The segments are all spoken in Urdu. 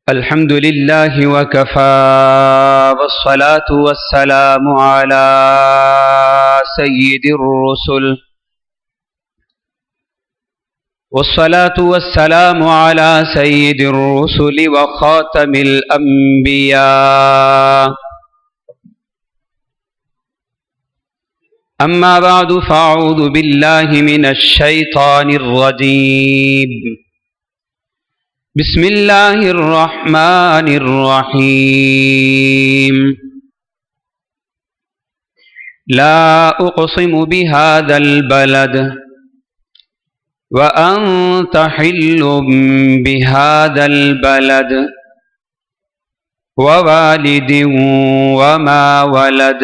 الحمد لله وكفى والصلاة والسلام على سيد الرسل وخاتم الأنبياء. أما بعد فأعوذ بالله من الشيطان الرجيم. بسم الله الرحمن الرحيم. لا أقسم بهذا البلد وأنت حل بهذا البلد ووالد وما ولد.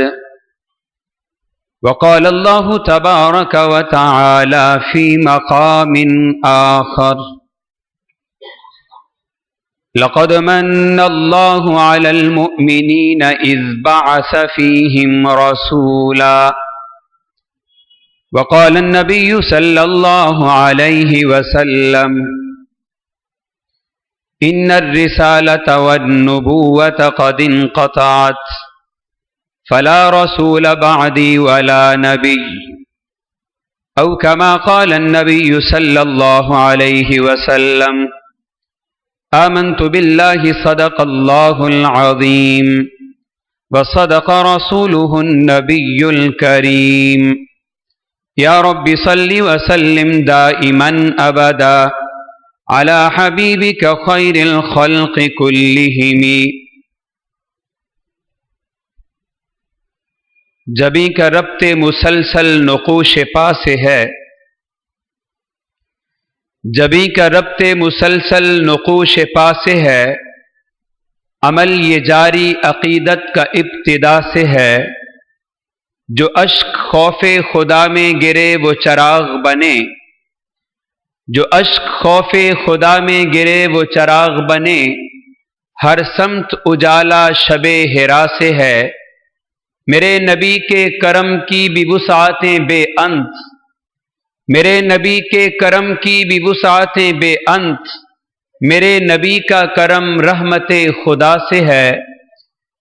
وقال الله تبارك وتعالى في مقام آخر: لقد من الله على المؤمنين إذ بعث فيهم رسولا. وقال النبي صلى الله عليه وسلم: إن الرسالة والنبوة قد انقطعت فلا رسول بعدي ولا نبي. أو كما قال النبي صلى الله عليه وسلم: آمنت بالله صدق الله العظيم وصدق رسوله النبي الكريم. يا رب صل وسلم دائما أبدا على حبيبك خير الخلق كلهم. جبیں کا ربط مسلسل نقوش پا سے ہے، جبیں کا ربط مسلسل نقوش پا سے ہے، عمل یہ جاری عقیدت کا ابتدا سے ہے. جو اشک خوف خدا میں گرے وہ چراغ بنے، جو اشک خوف خدا میں گرے وہ چراغ بنے. ہر سمت اجالا شب ہرا سے ہے، میرے نبی کے کرم کی بھی وسعتیں بے انت، میرے نبی کے کرم کی بھی وسعتیں بے انت. میرے نبی کا کرم رحمت خدا سے ہے،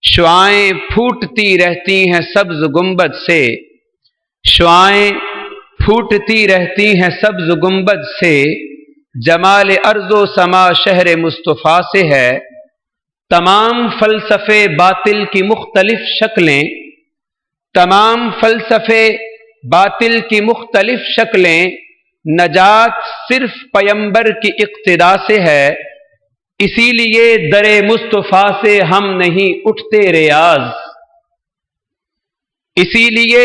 شعائیں پھوٹتی رہتی ہیں سبز گنبد سے، شعائیں پھوٹتی رہتی ہیں سبز گنبد سے. جمال ارض و سما شہر مصطفیٰ سے ہے، تمام فلسفے باطل کی مختلف شکلیں، تمام فلسفے باطل کی مختلف شکلیں. نجات صرف پیمبر کی اقتدا سے ہے، اسی لیے در مصطفیٰ سے ہم نہیں اٹھتے ریاض، اسی لیے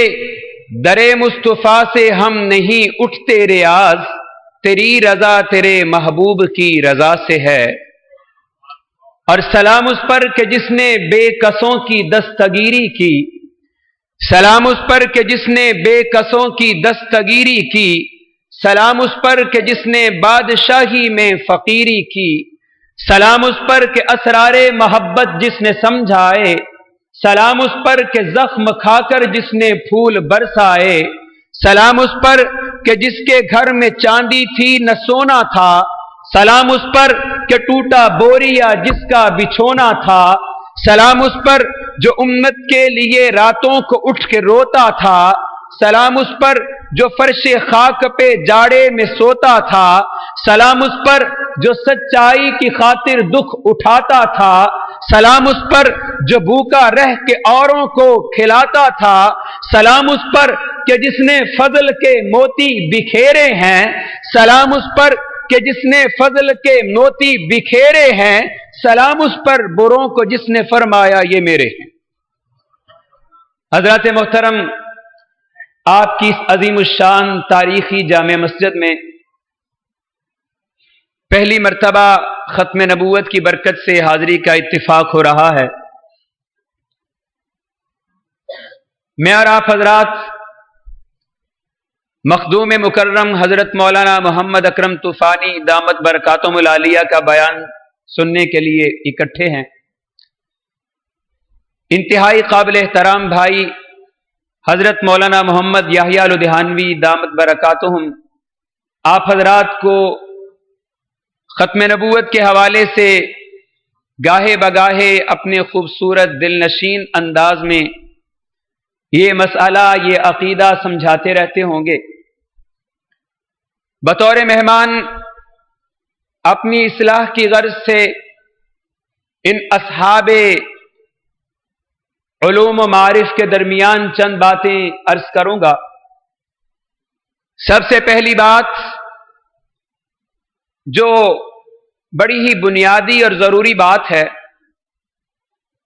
در مصطفیٰ سے ہم نہیں اٹھتے ریاض. تیری رضا تیرے محبوب کی رضا سے ہے. اور سلام اس پر کہ جس نے بے کسوں کی دستگیری کی، سلام اس پر کہ جس نے بے کسوں کی دستگیری کی، سلام اس پر کہ جس نے بادشاہی میں فقیری کی، سلام اس پر کہ اسرار محبت جس نے سمجھائے، سلام اس پر کہ زخم کھا کر جس نے پھول برسائے، سلام اس پر کہ جس کے گھر میں چاندی تھی نہ سونا تھا، سلام اس پر کہ ٹوٹا بوریا جس کا بچھونا تھا، سلام اس پر جو امت کے لیے راتوں کو اٹھ کے روتا تھا، سلام اس پر جو فرش خاک پہ جاڑے میں سوتا تھا، سلام اس پر جو سچائی کی خاطر دکھ اٹھاتا تھا، سلام اس پر جو بھوکا رہ کے اوروں کو کھلاتا تھا، سلام اس پر کہ جس نے فضل کے موتی بکھیرے ہیں، سلام اس پر کہ جس نے فضل کے موتی بکھیرے ہیں، سلام اس پر بروں کو جس نے فرمایا یہ میرے ہیں. حضرات محترم، آپ کی اس عظیم الشان تاریخی جامع مسجد میں پہلی مرتبہ ختم نبوت کی برکت سے حاضری کا اتفاق ہو رہا ہے. میں اور آپ حضرات مخدوم مکرم حضرت مولانا محمد اکرم طوفانی دامت برکاتہم العالیہ کا بیان سننے کے لیے اکٹھے ہیں. انتہائی قابل احترام بھائی حضرت مولانا محمد یحییٰ الدہانوی دامت برکاتہم آپ حضرات کو ختم نبوت کے حوالے سے گاہے بگاہے اپنے خوبصورت دل نشین انداز میں یہ مسئلہ، یہ عقیدہ سمجھاتے رہتے ہوں گے۔ بطور مہمان اپنی اصلاح کی غرض سے ان اصحاب علوم و معارف کے درمیان چند باتیں عرض کروں گا۔ سب سے پہلی بات جو بڑی ہی بنیادی اور ضروری بات ہے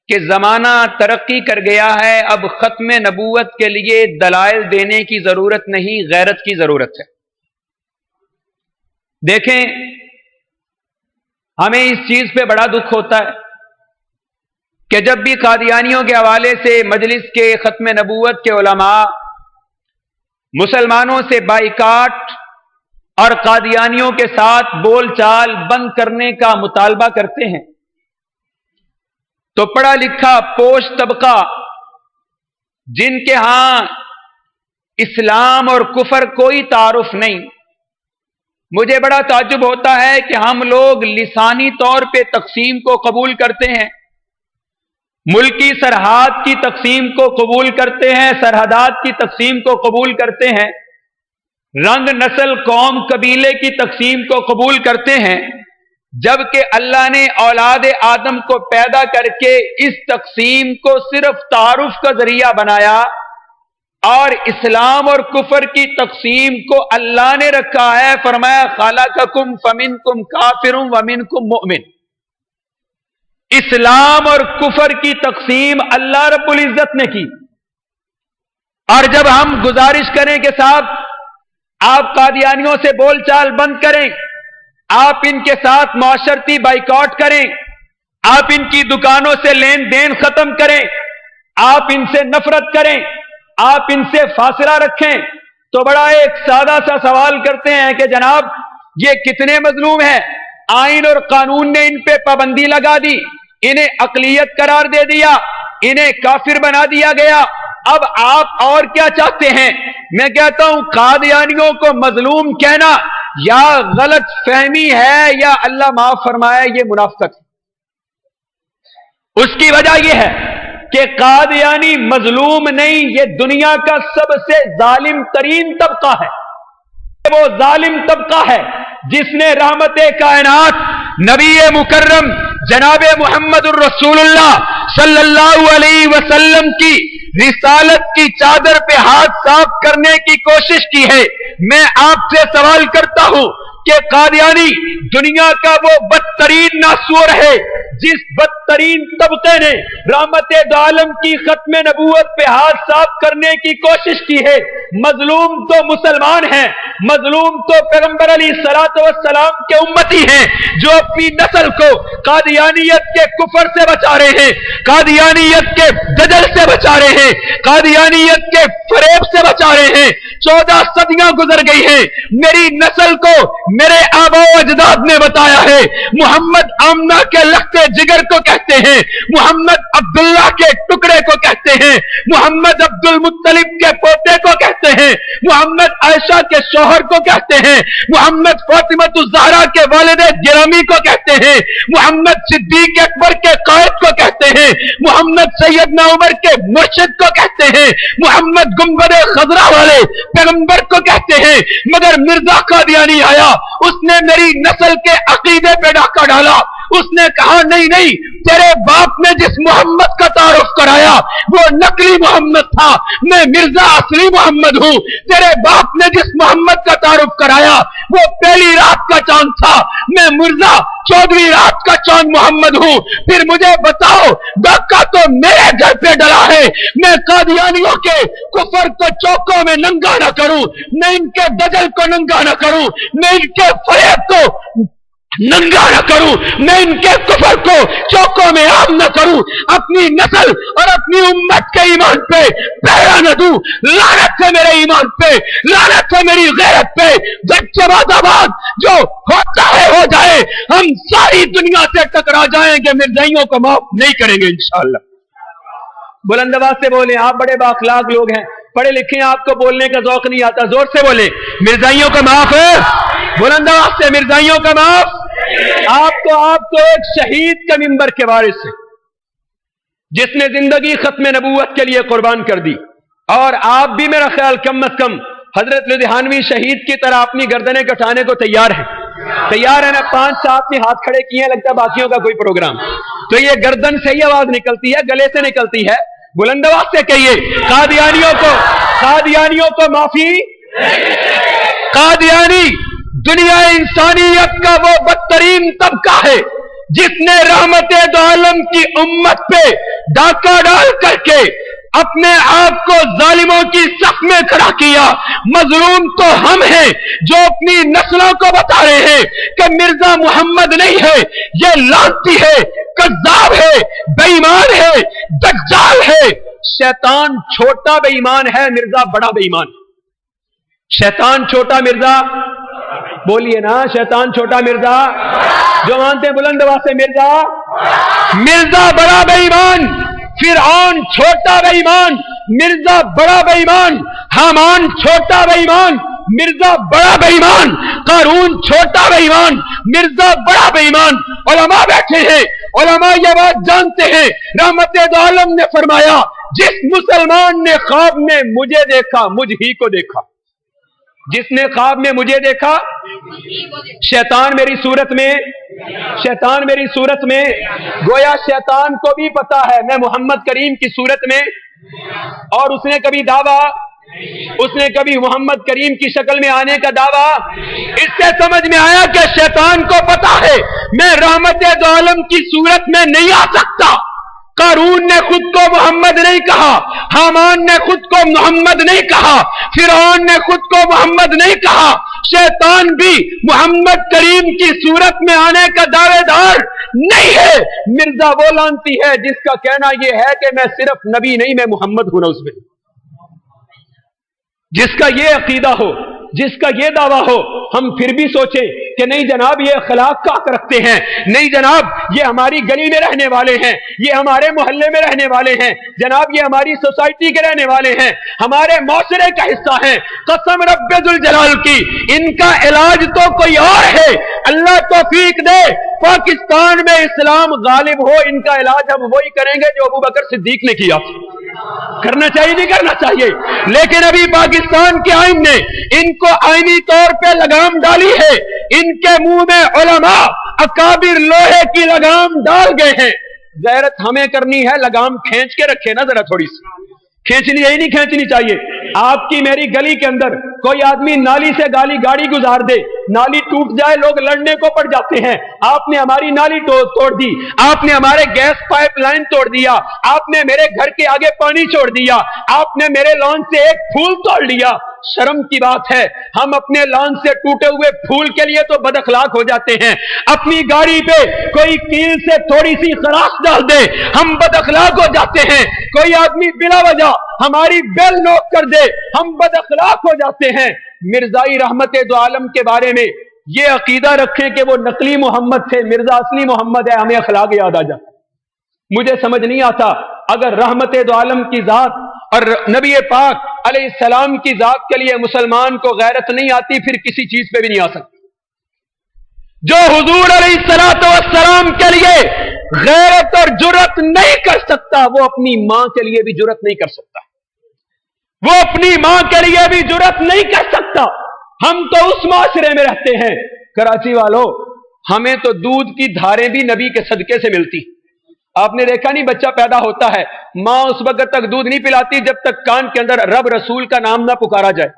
کہ زمانہ ترقی کر گیا ہے، اب ختم نبوت کے لیے دلائل دینے کی ضرورت نہیں، غیرت کی ضرورت ہے۔ دیکھیں، ہمیں اس چیز پہ بڑا دکھ ہوتا ہے کہ جب بھی قادیانیوں کے حوالے سے مجلس کے ختم نبوت کے علماء مسلمانوں سے بائیکاٹ اور قادیانیوں کے ساتھ بول چال بند کرنے کا مطالبہ کرتے ہیں تو پڑھا لکھا پوش طبقہ، جن کے ہاں اسلام اور کفر کوئی تعارف نہیں، مجھے بڑا تعجب ہوتا ہے کہ ہم لوگ لسانی طور پہ تقسیم کو قبول کرتے ہیں، ملکی سرحد کی تقسیم کو قبول کرتے ہیں، سرحدات کی تقسیم کو قبول کرتے ہیں، رنگ نسل قوم قبیلے کی تقسیم کو قبول کرتے ہیں، جبکہ اللہ نے اولاد آدم کو پیدا کر کے اس تقسیم کو صرف تعارف کا ذریعہ بنایا، اور اسلام اور کفر کی تقسیم کو اللہ نے رکھا ہے، فرمایا خلقکم فمنکم کافر ومنکم مؤمن۔ اسلام اور کفر کی تقسیم اللہ رب العزت نے کی، اور جب ہم گزارش کریں کہ صاحب آپ قادیانیوں سے بول چال بند کریں، آپ ان کے ساتھ معاشرتی بائیکاٹ کریں، آپ ان کی دکانوں سے لین دین ختم کریں، آپ ان سے نفرت کریں، آپ ان سے فاصلہ رکھیں، تو بڑا ایک سادہ سا سوال کرتے ہیں کہ جناب یہ کتنے مظلوم ہیں، آئین اور قانون نے ان پہ پابندی لگا دی، انہیں اقلیت قرار دے دیا، انہیں کافر بنا دیا گیا، اب آپ اور کیا چاہتے ہیں؟ میں کہتا ہوں قادیانیوں کو مظلوم کہنا یا غلط فہمی ہے یا اللہ معاف فرمائے یہ منافقت ہے۔ اس کی وجہ یہ ہے کہ قادیانی مظلوم نہیں، یہ دنیا کا سب سے ظالم ترین طبقہ ہے۔ وہ ظالم طبقہ ہے جس نے رحمت کائنات نبی مکرم جناب محمد الرسول اللہ صلی اللہ علیہ وسلم کی رسالت کی چادر پہ ہاتھ صاف کرنے کی کوشش کی ہے۔ میں آپ سے سوال کرتا ہوں کہ قادیانی دنیا کا وہ بدترین ناسور ہے جس بدترین طبقے نے رحمت عالم کی ختم نبوت پہ ہاتھ صاف کرنے کی کوشش کی ہے۔ مظلوم تو مسلمان ہیں، مظلوم تو پیغمبر علیہ الصلوۃ والسلام کے امتی ہیں جو اپنی نسل کو قادیانیت کے کفر سے بچا رہے ہیں، قادیانیت کے دجل سے بچا رہے ہیں، قادیانیت کے فریب سے بچا رہے ہیں۔ 14 صدیاں گزر گئی ہیں، میری نسل کو میرے آبا و اجداد نے بتایا ہے محمد آمنہ کے لخت جگر کو کہتے ہیں، محمد عبداللہ کے ٹکڑے کو کہتے ہیں، محمد عبد المطلب کے پوتے کو کہتے ہیں، محمد عائشہ کے شوہر کو کہتے ہیں، محمد فاطمہ الزہرا کے والد گرامی کو کہتے ہیں، محمد صدیق اکبر کے قائد کو کہتے ہیں، محمد سیدنا عمر کے مرشد کو کہتے ہیں، محمد گنبد خضرا والے پیغمبر کو کہتے ہیں۔ مگر مرزا قادیانی آیا، اس نے میری نسل کے عقیدے پہ ڈاکہ ڈالا، اس نے کہا نہیں نہیں، تیرے باپ نے جس محمد کا تعارف کرایا وہ نقلی محمد تھا، میں مرزا اصلی محمد ہوں۔ تیرے باپ نے جس محمد کا تعارف کرایا وہ پہلی رات کا چاند تھا، میں مرزا 14ویں رات کا چاند محمد ہوں۔ پھر مجھے بتاؤ ڈاکہ تو میرے گھر پہ ڈلا ہے، میں قادیانیوں کے کفر کو چوکوں میں ننگا نہ کروں، میں ان کے دجل کو ننگا نہ کروں، میں ان کے فریب کو ننگا نہ کروں، میں ان کے کفر کو چوکوں میں عام نہ کروں، اپنی نسل اور اپنی امت کے ایمان پہ پہرا نہ دوں۔ لعنت ہے میرے ایمان پہ، لعنت ہے میری غیرت پہ۔ جب آباد جو ہوتا ہے ہو جائے، ہم ساری دنیا سے ٹکرا جائیں گے، مرزائیوں کو معاف نہیں کریں گے انشاءاللہ۔ بلند آواز سے بولیں، آپ بڑے بااخلاق لوگ ہیں، پڑھے لکھے ہیں, آپ کو بولنے کا ذوق نہیں آتا, زور سے بولے مرزائیوں کا معاف ہے, بلند آواز سے مرزائیوں کا معاف. آپ تو ایک شہید کا منبر کے وارث ہیں جس نے زندگی ختم نبوت کے لیے قربان کر دی, اور آپ بھی میرا خیال کم از کم حضرت لدھیانوی شہید کی طرح اپنی گردنیں کٹانے کو تیار ہیں نا. 5-7 نے ہاتھ کھڑے کیے ہیں, لگتا ہے باقیوں کا کوئی پروگرام. تو یہ گردن سے ہی آواز نکلتی ہے, گلے سے نکلتی ہے, بلند آواز سے کہیے قادیانیوں کو معافی. قادیانی دنیا انسانیت کا وہ بدترین طبقہ ہے جس نے رحمت دو عالم کی امت پہ ڈاکہ ڈال کر کے اپنے آپ کو ظالموں کی صف میں کھڑا کیا. مظلوم تو ہم ہیں جو اپنی نسلوں کو بتا رہے ہیں کہ مرزا محمد نہیں ہے, یہ لعنتی ہے, کذاب ہے, بے ایمان ہے, دجال ہے. شیطان چھوٹا بے ایمان ہے, مرزا بڑا بے ایمان. شیطان چھوٹا, مرزا بولیے نا, شیطان چھوٹا, مرزا جو مانتے ہیں بلند آواز سے مرزا بڑا بے ایمان. فرعون چھوٹا بے ایمان, مرزا بڑا بے ایمان. حامان چھوٹا بے ایمان, مرزا بڑا بے ایمان. قارون چھوٹا بے ایمان, مرزا بڑا بے ایمان. علماء بیٹھے ہیں, علماء یہ بات جانتے ہیں. رحمت دو عالم نے فرمایا جس مسلمان نے خواب میں مجھے دیکھا مجھ ہی کو دیکھا. جس نے خواب میں مجھے دیکھا, شیطان میری صورت میں گویا شیطان کو بھی پتا ہے میں محمد کریم کی صورت میں, اور اس نے کبھی محمد کریم کی شکل میں آنے کا دعویٰ. اس سے سمجھ میں آیا کہ شیطان کو پتا ہے میں رحمت دو عالم کی صورت میں نہیں آ سکتا. قارون نے خود کو محمد نہیں کہا, حامان نے خود کو محمد نہیں کہا, فرعون نے خود کو محمد نہیں کہا. شیطان بھی محمد کریم کی صورت میں آنے کا دعوے دار نہیں ہے. مرزا وہ لانتی ہے جس کا کہنا یہ ہے کہ میں صرف نبی نہیں میں محمد ہوں. اس میں جس کا یہ عقیدہ ہو, جس کا یہ دعویٰ ہو, ہم پھر بھی سوچیں کہ نہیں جناب یہ اخلاق کا حق رکھتے ہیں, نہیں جناب یہ ہماری گلی میں رہنے والے ہیں, یہ ہمارے محلے میں رہنے والے ہیں, جناب یہ ہماری سوسائٹی کے رہنے والے ہیں, ہمارے معاشرے کا حصہ ہیں. قسم رب ذوالجلال کی ان کا علاج تو کوئی اور ہے. اللہ توفیق دے پاکستان میں اسلام غالب ہو, ان کا علاج ہم وہی کریں گے جو ابوبکر صدیق نے کیا. کرنا چاہیے نہیں کرنا چاہیے, لیکن ابھی پاکستان کے آئین نے ان کو آئینی طور پہ لگام ڈالی ہے. ان کے منہ میں علماء اکابر لوہے کی لگام ڈال گئے ہیں. غیرت ہمیں کرنی ہے, لگام کھینچ کے رکھے نا ذرا, تھوڑی سی کھینچنی یہی نہیں کھینچنی چاہیے. آپ کی میری گلی کے اندر کوئی آدمی نالی سے گاڑی گزار دے, نالی ٹوٹ جائے, لوگ لڑنے کو پڑ جاتے ہیں. آپ نے ہماری نالی توڑ دی, آپ نے ہمارے گیس پائپ لائن توڑ دیا, آپ نے میرے گھر کے آگے پانی چھوڑ دیا, آپ نے میرے لان سے ایک پھول توڑ لیا. شرم کی بات ہے, ہم اپنے لان سے ٹوٹے ہوئے پھول کے لیے تو بد اخلاق ہو جاتے ہیں. اپنی گاڑی پہ کوئی کیل سے تھوڑی سی خراش ڈال دے, ہم بد اخلاق ہو جاتے ہیں. کوئی آدمی بلا وجہ ہماری بیل نوک کر دے, ہم بد اخلاق ہو جاتے ہیں. مرزائی رحمت دو عالم کے بارے میں یہ عقیدہ رکھیں کہ وہ نقلی محمد تھے, مرزا اصلی محمد ہے, ہمیں اخلاق یاد آ جاتا. مجھے سمجھ نہیں آتا اگر رحمت دو عالم کی ذات اور نبی پاک علیہ السلام کی ذات کے لیے مسلمان کو غیرت نہیں آتی, پھر کسی چیز پہ بھی نہیں آ سکتی. جو حضور علیہ السلام کے لیے غیرت اور جرت نہیں کر سکتا, وہ اپنی ماں کے لیے بھی جرت نہیں کر سکتا, وہ اپنی ماں کے لیے بھی جرت نہیں کر سکتا. ہم تو اس معاشرے میں رہتے ہیں, کراچی والوں, ہمیں تو دودھ کی دھاریں بھی نبی کے صدقے سے ملتی. آپ نے دیکھا نہیں, بچہ پیدا ہوتا ہے, ماں اس وقت تک دودھ نہیں پلاتی جب تک کان کے اندر رب رسول کا نام نہ پکارا جائے.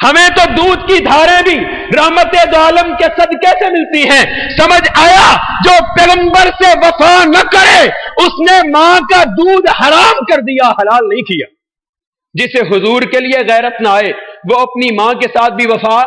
ہمیں تو دودھ کی دھاریں بھی رحمت دو عالم کے صدقے سے ملتی ہیں. سمجھ آیا, جو پیغمبر سے وفا نہ کرے اس نے ماں کا دودھ حرام کر دیا, حلال نہیں کیا. جسے حضور کے لیے غیرت نہ آئے وہ اپنی ماں کے ساتھ بھی وفا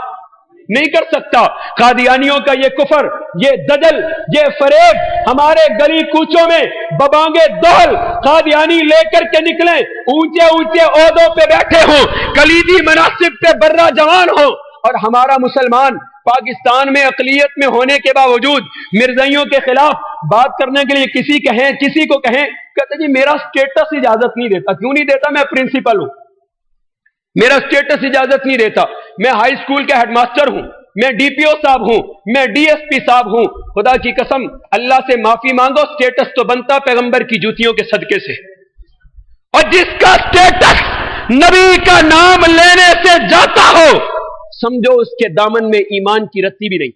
نہیں کر سکتا. قادیانیوں کا یہ کفر, یہ دجل, یہ فریب ہمارے گلی کوچوں میں ببانگے دہل قادیانی لے کر کے نکلیں, اونچے اونچے عہدوں پہ بیٹھے ہوں, کلیدی مناصب پہ برا جوان ہوں, اور ہمارا مسلمان پاکستان میں اقلیت میں ہونے کے باوجود مرزائیوں کے خلاف بات کرنے کے لیے کسی کو کہیں, کہتے جی میرا سٹیٹس اجازت نہیں دیتا. کیوں نہیں دیتا؟ میں پرنسپل ہوں. میرا اسٹیٹس اجازت نہیں دیتا. میں ہائی اسکول کا ہیڈ ماسٹر ہوں, میں ڈی پی او صاحب ہوں, میں ڈی ایس پی صاحب ہوں. خدا کی قسم اللہ سے معافی مانگو, اسٹیٹس تو بنتا پیغمبر کی جوتیوں کے صدقے سے. اور جس کا اسٹیٹس نبی کا نام لینے سے جاتا ہو, سمجھو اس کے دامن میں ایمان کی رسی بھی نہیں.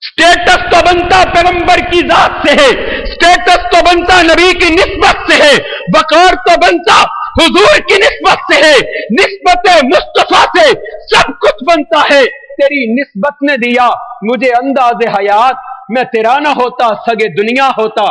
اسٹیٹس تو بنتا پیغمبر کی ذات سے ہے, اسٹیٹس تو بنتا نبی کی نسبت سے ہے, وقار تو بنتا حضور کی نسبت سے ہے, نسبت مصطفیٰ سے سب کچھ بنتا ہے. تیری نسبت نے دیا مجھے انداز حیات, میں تیرا نہ ہوتا سگے دنیا ہوتا,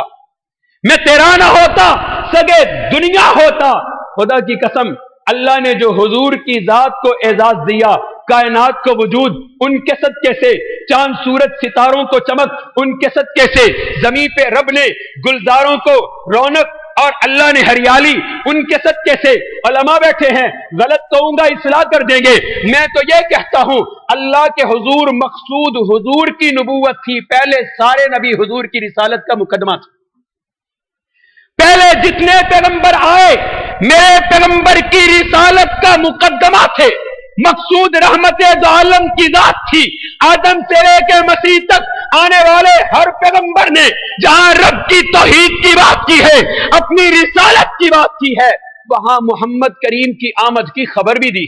میں تیرا نہ ہوتا سگے دنیا ہوتا. خدا کی قسم اللہ نے جو حضور کی ذات کو اعزاز دیا, کائنات کو وجود, ان کے صدقے سے چاند سورج ستاروں کو چمک, ان کے صدقے سے زمین پہ رب نے گلزاروں کو رونق اور اللہ نے ہریالی, ان کے صدقے سے علماء بیٹھے ہیں. غلط کہوں گا اصلاح کر دیں گے. میں تو یہ کہتا ہوں اللہ کے حضور مقصود حضور کی نبوت تھی, پہلے سارے نبی حضور کی رسالت کا مقدمہ تھا. پہلے جتنے پیغمبر آئے میرے پیغمبر کی رسالت کا مقدمہ تھے. مقصود رحمت دو عالم کی ذات تھی. آدم سے لے کے مسیح تک آنے والے ہر پیغمبر نے جہاں رب کی توحید کی بات کی ہے, اپنی رسالت کی بات کی ہے, وہاں محمد کریم کی آمد کی خبر بھی دی.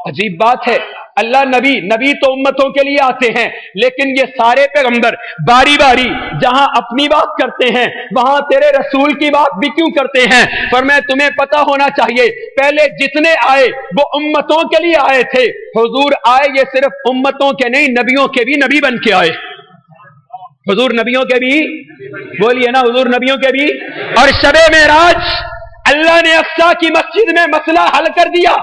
عجیب بات ہے, اللہ نبی تو امتوں کے لیے آتے ہیں, لیکن یہ سارے پیغمبر باری باری جہاں اپنی بات کرتے ہیں وہاں تیرے رسول کی بات بھی کیوں کرتے ہیں؟ فرمایا تمہیں پتا ہونا چاہیے پہلے جتنے آئے وہ امتوں کے لیے آئے تھے. حضور آئے یہ صرف امتوں کے نہیں, نبیوں کے بھی نبی بن کے آئے. حضور نبیوں کے بھی, بولیے نا حضور نبیوں کے بھی. اور شب معراج اللہ نے اقصی کی مسجد میں مسئلہ حل کر دیا.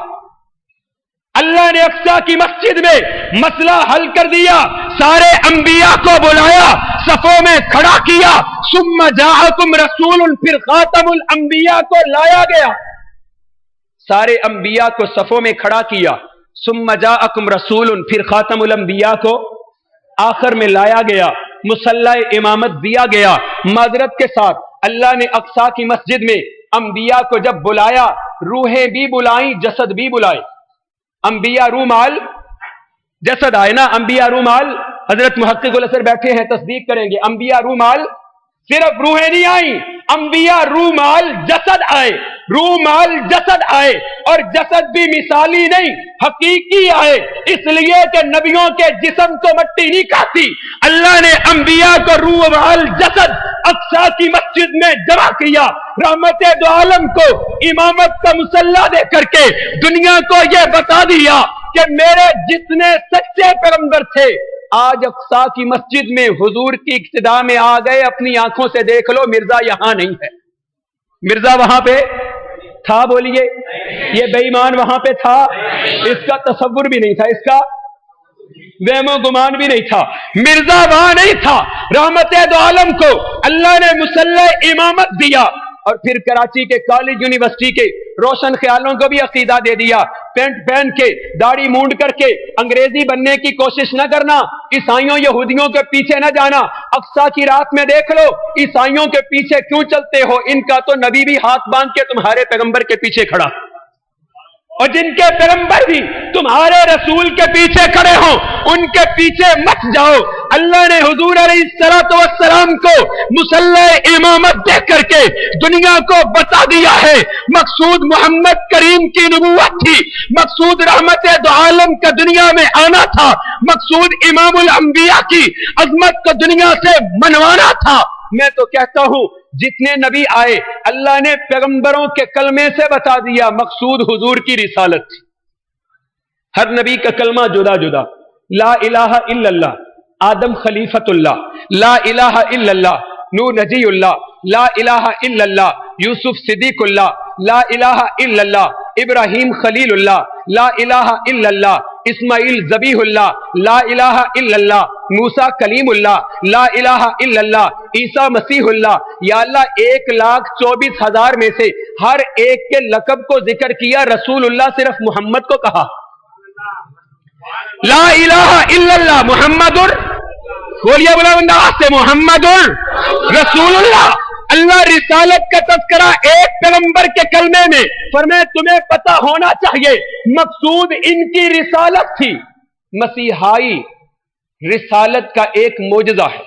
اللہ نے اقصی کی مسجد میں مسئلہ حل کر دیا. سارے انبیاء کو بلایا, صفوں میں کھڑا کیا. ثم جاءکم رسول, پھر خاتم الانبیاء کو لایا گیا. سارے انبیاء کو صفوں میں کھڑا کیا. ثم جاءکم رسول, پھر خاتم الانبیاء کو آخر میں لایا گیا. مصلی امامت دیا گیا. معذرت کے ساتھ اللہ نے اقصی کی مسجد میں انبیاء کو جب بلایا, روحیں بھی بلائیں جسد بھی بلائے. انبیاء روح مال جسد آئے نا, انبیاء روح مال. حضرت محقق الاسر بیٹھے ہیں تصدیق کریں گے. انبیاء روح مال صرف روحیں نہیں آئیں, انبیاء روح مال جسد آئے. روح مال جسد آئے اور جسد بھی مثالی نہیں حقیقی آئے, اس لیے کہ نبیوں کے جسم کو مٹی نہیں کھاتی. اللہ نے انبیاء کو روح مال جسد اقصی کی مسجد میں جمع کیا. رحمت دو عالم کو امامت کا مصلی دے کر کے دنیا کو یہ بتا دیا کہ میرے جتنے سچے پیغمبر تھے آج اقصی کی مسجد میں حضور کی اقتداء میں آ گئے. اپنی آنکھوں سے دیکھ لو, مرزا یہاں نہیں ہے. مرزا وہاں پہ تھا, بولیے. یہ بے ایمان وہاں پہ تھا, اس کا تصور بھی نہیں تھا, اس کا وہم و گمان بھی نہیں تھا. مرزا وہاں نہیں تھا. رحمت دو عالم کو اللہ نے مصلی امامت دیا اور پھر کراچی کے کالج یونیورسٹی کے روشن خیالوں کو بھی عقیدہ دے دیا. پینٹ پہن کے داڑھی مونڈ کر کے انگریزی بننے کی کوشش نہ کرنا, عیسائیوں یہودیوں کے پیچھے نہ جانا. اقصی کی رات میں دیکھ لو عیسائیوں کے پیچھے کیوں چلتے ہو, ان کا تو نبی بھی ہاتھ باندھ کے تمہارے پیغمبر کے پیچھے کھڑا, اور جن کے پیغمبر بھی تمہارے رسول کے پیچھے کھڑے ہوں ان کے پیچھے مت جاؤ. اللہ نے حضور علیہ الصلوۃ والسلام کو مصلی امامت دے کر کے دنیا کو بتا دیا ہے مقصود محمد کریم کی نبوت تھی, مقصود رحمت دو عالم کا دنیا میں آنا تھا, مقصود امام الانبیاء کی عظمت کو دنیا سے منوانا تھا. میں تو کہتا ہوں جتنے نبی آئے اللہ نے پیغمبروں کے کلمے سے بتا دیا مقصود حضور کی رسالت تھی. ہر نبی کا کلمہ جدا جدا. لا الہ الا اللہ آدم خلیفۃ اللہ, لا الہ الا اللہ نوح نجی اللہ, لا الہ الا اللہ یوسف صدیق اللہ, لا الہ الا اللہ ابراہیم خلیل اللہ, لا الہ الا اللہ اسماعیل ذبیح اللہ, لا الہ الا اللہ موسیٰ کلیم اللہ, لا الہ الا اللہ عیسیٰ مسیح اللہ. یا اللہ 1,24,000 میں سے ہر ایک کے لقب کو ذکر کیا, رسول اللہ صرف محمد کو کہا. لا الہ الا اللہ محمد, بولیے بلند آواز سے محمد رسول اللہ. اللہ رسالت کا تذکرہ ایک پیغمبر کے کلمے میں فرمائے تمہیں پتہ ہونا چاہیے مقصود ان کی رسالت تھی. مسیحائی رسالت کا ایک معجزہ ہے،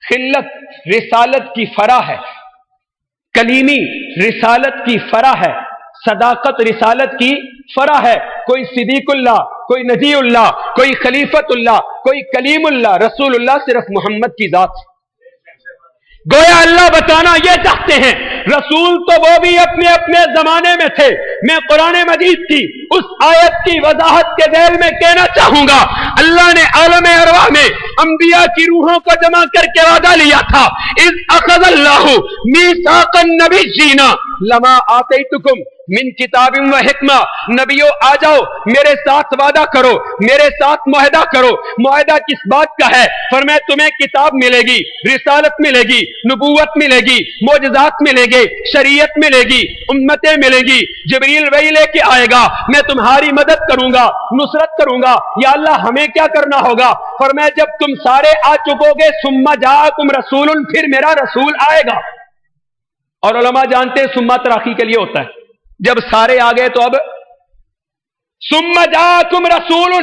خلت رسالت کی فرح ہے، کلیمی رسالت کی فرح ہے، صداقت رسالت کی فرح ہے. کوئی صدیق اللہ، کوئی نبی اللہ، کوئی خلیفت اللہ، کوئی کلیم اللہ، رسول اللہ صرف محمد کی ذات. گویا اللہ بتانا یہ چاہتے ہیں رسول تو وہ بھی اپنے اپنے زمانے میں تھے. میں قرآن مجید کی اس آیت کی وضاحت کے ذیل میں کہنا چاہوں گا، اللہ نے عالم ارواح میں انبیاء کی روحوں کو جمع کر کے وعدہ لیا تھا. اذ اخذ اللہ میثاق النبیین لما آتیتکم من کتاب و حکمہ. نبیوں آ جاؤ، میرے ساتھ وعدہ کرو، میرے ساتھ معاہدہ کرو. معاہدہ کس بات کا ہے؟ فرمایا تمہیں کتاب ملے گی، رسالت ملے گی، نبوت ملے گی، معجزات ملے گے، شریعت ملے گی، امتیں ملے گی. جبریل وہی لے کے آئے گا، میں تمہاری مدد کروں گا، نصرت کروں گا. یا اللہ ہمیں کیا کرنا ہوگا؟ فرمایا جب تم سارے آ چکو گے ثم جاءکم رسول، پھر میرا رسول آئے گا. اور علماء جانتے ہیں ثم تراخی کے لیے ہوتا ہے. جب سارے آ گئے تو اب ثم جاءکم رسول،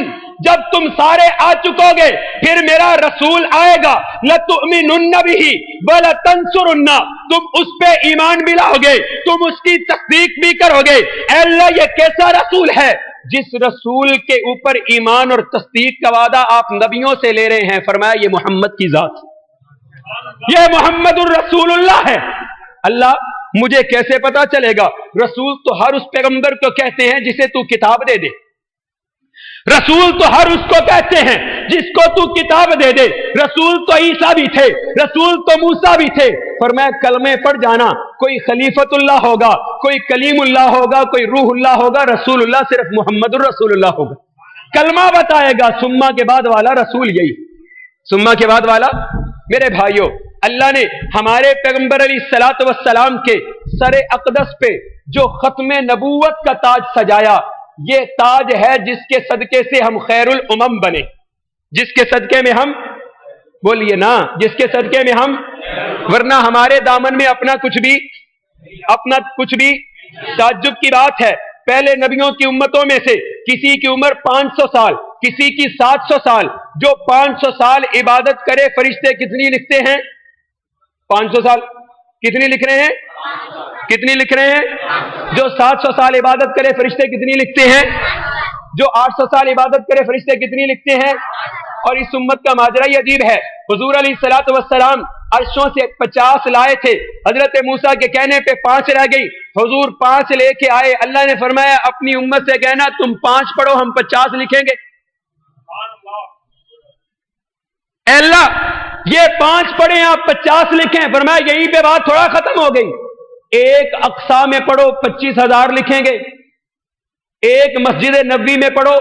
جب تم سارے آ چکو گے پھر میرا رسول آئے گا. لتؤمنن بہ ولتنصرن، تم اس پہ ایمان بھی لاؤ گے، تم اس کی تصدیق بھی کرو گے. اے اللہ یہ کیسا رسول ہے جس رسول کے اوپر ایمان اور تصدیق کا وعدہ آپ نبیوں سے لے رہے ہیں؟ فرمایا یہ محمد کی ذات، یہ محمد الرسول اللہ ہے. اللہ مجھے کیسے پتا چلے گا؟ رسول تو ہر اس پیغمبر کو کہتے ہیں جسے تو کتاب دے دے. رسول تو ہر اس کو کہتے ہیں جس کو تو کتاب دے دے. رسول تو عیسیٰ بھی تھے، رسول تو موسیٰ بھی تھے. فرمایا کلمے پڑھ جانا، کوئی خلیفت اللہ ہوگا، کوئی کلیم اللہ ہوگا، کوئی روح اللہ ہوگا، رسول اللہ صرف محمد الرسول اللہ ہوگا. کلمہ بتائے گا، سما کے بعد والا رسول یہی. سما کے بعد والا میرے بھائیوں، اللہ نے ہمارے پیغمبر علیہ الصلوۃ والسلام کے سر اقدس پہ جو ختم نبوت کا تاج سجایا، یہ تاج ہے جس کے صدقے سے ہم خیر الامم بنے. جس کے صدقے میں ہم، بولیے نا، جس کے صدقے میں ہم، ورنہ ہمارے دامن میں اپنا کچھ بھی. تعجب کی بات ہے، پہلے نبیوں کی امتوں میں سے کسی کی عمر 500 سال، کسی کی 700 سال. جو 500 سال عبادت کرے فرشتے کتنی لکھتے ہیں؟ 500 سال کتنی لکھ رہے ہیں؟ کتنی لکھ رہے ہیں؟ جو 700 سال عبادت کرے فرشتے کتنی لکھتے ہیں؟ جو 800 سال عبادت کرے فرشتے کتنی لکھتے ہیں؟ اور اس امت کا ماجرا ہی عجیب ہے. حضور علیہ الصلوۃ والسلام عرشوں سے 50 لائے تھے، حضرت موسیٰ کے کہنے پہ 5 رہ گئی. حضور 5 لے کے آئے. اللہ نے فرمایا اپنی امت سے کہنا تم 5 پڑھو، ہم 50 لکھیں گے. اے اللہ یہ 5 پڑھیں آپ 50 لکھیں. فرمایا یہیں پہ بات تھوڑا ختم ہو گئی. ایک اقصا میں پڑھو 25,000 لکھیں گے، ایک مسجد نبوی میں پڑھو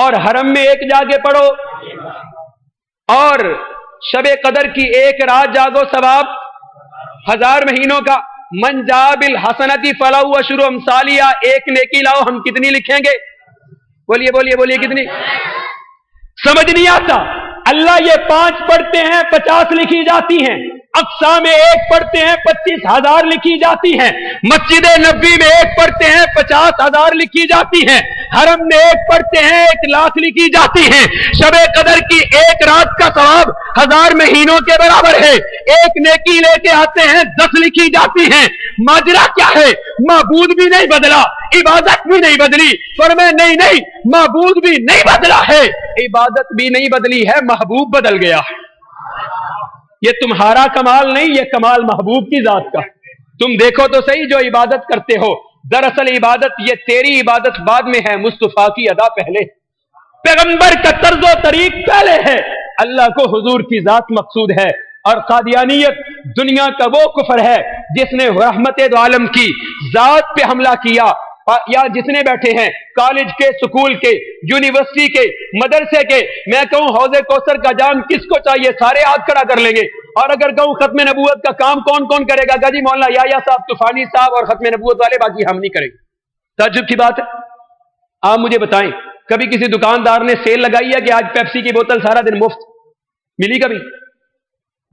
اور حرم میں ایک جا کے پڑھو، اور شب قدر کی ایک رات جاگو، ثواب 1000 مہینوں کا. من جاء بالحسنۃ فلہ عشر امثالہا، ایک نیکی لاؤ، ہم کتنی لکھیں گے؟ بولیے بولیے بولیے کتنی؟ سمجھ نہیں آتا. اللہ یہ 5 پڑھتے ہیں 50 لکھی جاتی ہیں، اقصا میں ایک پڑھتے ہیں 25,000 لکھی جاتی ہیں، مسجد نبوی میں ایک پڑھتے ہیں 50,000 لکھی جاتی ہیں، حرم میں ایک پڑھتے ہیں 1,00,000 لکھی جاتی ہیں. شب قدر کی ایک رات کا ثواب 1000 مہینوں کے برابر ہے. ایک نیکی لے کے آتے ہیں 10 لکھی جاتی ہیں. ماجرا کیا ہے؟ معبود بھی نہیں بدلا، عبادت بھی نہیں بدلی. فرمائے نہیں، معبود بھی نہیں بدلا ہے، عبادت بھی نہیں بدلی ہے، محبوب بدل گیا ہے. یہ تمہارا کمال نہیں، یہ کمال محبوب کی ذات کا. تم دیکھو تو صحیح جو عبادت کرتے ہو، دراصل عبادت یہ تیری عبادت بعد میں ہے، مصطفیٰ کی ادا پہلے، پیغمبر کا طرز و طریق پہلے ہے، اللہ کو حضور کی ذات مقصود ہے. اور قادیانیت دنیا کا وہ کفر ہے جس نے رحمت دو عالم کی ذات پہ حملہ کیا. یا جتنے بیٹھے ہیں کالج کے، سکول کے، یونیورسٹی کے، مدرسے کے، میں کہوں حوض کوثر کا جام کس کو چاہیے؟ سارے ہاتھ کھڑا کر لیں گے. اور اگر کہوں ختم نبوت کا کام کون کون کرے گا؟ جی مولانا یا صاحب، طوفانی صاحب اور ختم نبوت والے، باقی ہم نہیں کریں گے. تعجب کی بات ہے. آپ مجھے بتائیں کبھی کسی دکاندار نے سیل لگائی ہے کہ آج پیپسی کی بوتل سارا دن مفت؟ ملی کبھی؟